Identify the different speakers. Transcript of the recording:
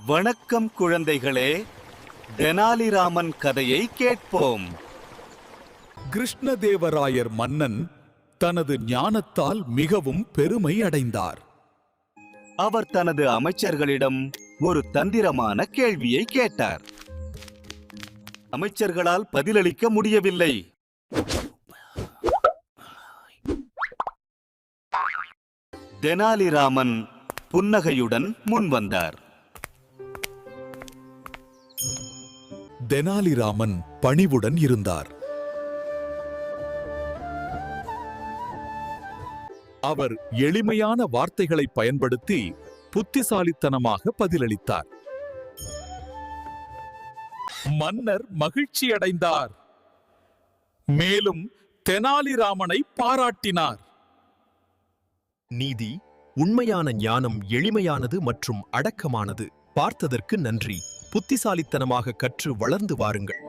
Speaker 1: வணக்கம் குழந்தைகளே, தெனாலிராமன் கதையை கேட்போம்.
Speaker 2: கிருஷ்ணதேவராயர் மன்னன் தனது ஞானத்தால் மிகவும் பெருமை அடைந்தார்.
Speaker 1: அவர் தனது அமைச்சர்களிடம் ஒரு தந்திரமான கேள்வியை கேட்டார். அமைச்சர்களால் பதிலளிக்க முடியவில்லை. தெனாலிராமன் புன்னகையுடன் முன்வந்தார்.
Speaker 2: தெனாலிராமன் பணிவுடன் இருந்தார். அவர் எளிமையான வார்த்தைகளை பயன்படுத்தி புத்திசாலித்தனமாக பதிலளித்தார். மன்னர் மகிழ்ச்சியடைந்தார். மேலும் தெனாலிராமனை பாராட்டினார்.
Speaker 3: நீதி, உண்மையான ஞானம் எளிமையானது மற்றும் அடக்கமானது. பார்த்ததற்கு நன்றி. புத்திசாலித்தனமாக கற்று வளர்ந்து வாருங்கள்.